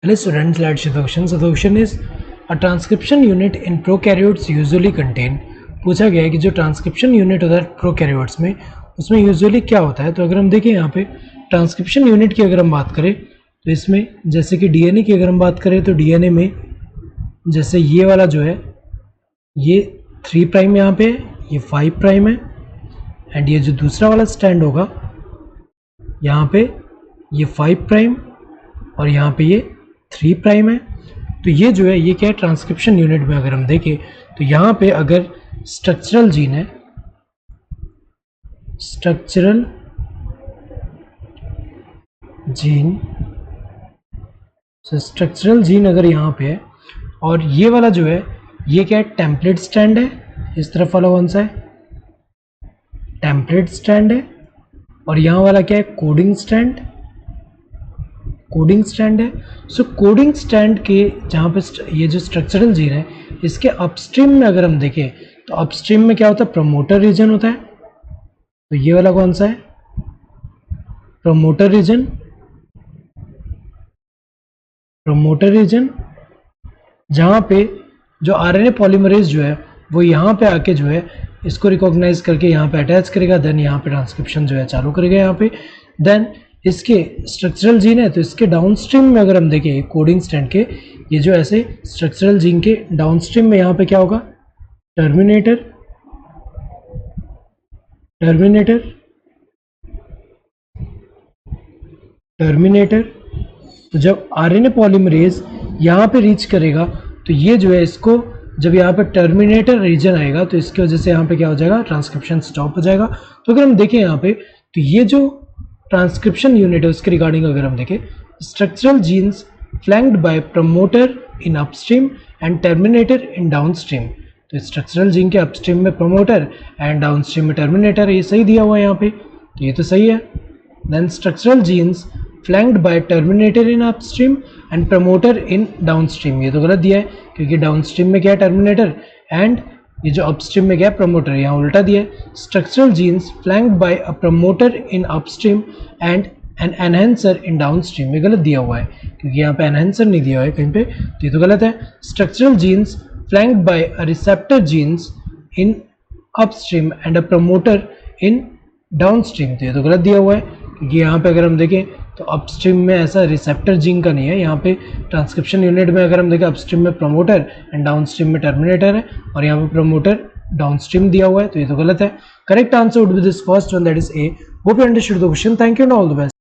Hello students, let's see the question. So the question is a transcription unit in prokaryotes usually contain. पूछा गया है कि जो transcription unit होता है प्रोकैरियोट्स में उसमें यूजुअली क्या होता है. तो अगर हम देखें यहाँ पे ट्रांसक्रिप्शन यूनिट की अगर हम बात करें तो इसमें जैसे कि डीएनए की अगर हम बात करें तो डीएनए में जैसे ये वाला जो है ये 3 प्राइम यहाँ पे है, ये 5 प्राइम है एंड ये जो दूसरा वाला स्टैंड होगा यहाँ पे ये 5 प्राइम और यहाँ पे ये 3 प्राइम है. तो ये जो है ये क्या है ट्रांसक्रिप्शन यूनिट में अगर हम देखें तो यहाँ पे अगर स्ट्रक्चरल जीन है, स्ट्रक्चरल जीन, स्ट्रक्चरल जीन अगर यहाँ पे है और ये वाला जो है ये क्या है टेम्पलेट स्टैंड है, इस तरफ वाला कौन सा है टेम्पलेट स्टैंड है और यहाँ वाला क्या है कोडिंग स्टैंड, कोडिंग स्टैंड है. सो कोडिंग स्टैंड के जहाँ पे ये जो स्ट्रक्चरल जीन है इसके अपस्ट्रीम में अगर हम देखें तो अपस्ट्रीम में क्या होता है प्रमोटर रीजन होता है. तो ये वाला कौन सा है प्रमोटर रीजन, प्रमोटर रीजन जहाँ पे जो आरएनए पॉलीमरेज जो है वो यहाँ पे आके जो है इसको रिकॉग्नाइज करके यहाँ पे अटैच करेगा, देन यहाँ पे ट्रांसक्रिप्शन जो है चालू करेगा यहाँ पे. देन इसके स्ट्रक्चरल जीन है तो इसके डाउनस्ट्रीम में अगर हम देखें कोडिंग स्टैंड के ये जो ऐसे स्ट्रक्चरल जीन के डाउनस्ट्रीम में यहाँ पे क्या होगा टर्मिनेटर, टर्मिनेटर, टर्मिनेटर. तो जब आरएनए पॉलीमरेज यहाँ पे रीच करेगा तो ये जो है इसको जब यहाँ पे टर्मिनेटर रीजन आएगा तो इसकी वजह से यहाँ पे क्या हो जाएगा ट्रांसक्रिप्शन स्टॉप हो जाएगा. तो अगर हम देखें यहाँ पे तो ये जो ट्रांसक्रिप्शन यूनिट है उसके रिगार्डिंग अगर हम देखें structural genes flanked by promoter in upstream and terminator in downstream. तो स्ट्रक्चरल जीन के अपस्ट्रीम में प्रमोटर एंड डाउनस्ट्रीम में टर्मिनेटर, ये सही दिया हुआ है यहाँ पे तो ये तो सही है. Then structural genes flanked by terminator in upstream and promoter in downstream, ये तो गलत दिया है क्योंकि डाउनस्ट्रीम में क्या है टर्मिनेटर एंड ये जो अपस्ट्रीम में क्या है प्रमोटर, यहाँ उल्टा दिया है. Structural genes flanked by a promoter in upstream and an enhancer in downstream, ये गलत दिया हुआ है क्योंकि यहाँ पे एनहेंसर नहीं दिया हुआ है कहीं पे तो ये तो गलत है. Structural genes flanked by a receptor genes in upstream and a promoter in downstream, तो ये तो गलत दिया हुआ है क्योंकि यहाँ पे अगर हम देखें तो अपस्ट्रीम में ऐसा रिसेप्टर जीन का नहीं है. यहाँ पे ट्रांसक्रिप्शन यूनिट में अगर हम देखें अपस्ट्रीम में प्रमोटर एंड डाउनस्ट्रीम में टर्मिनेटर है और यहाँ पे प्रमोटर डाउनस्ट्रीम दिया हुआ है तो ये तो गलत है. Correct answer would be this first one, that is a. Hope you understood the question. Thank you and all the best.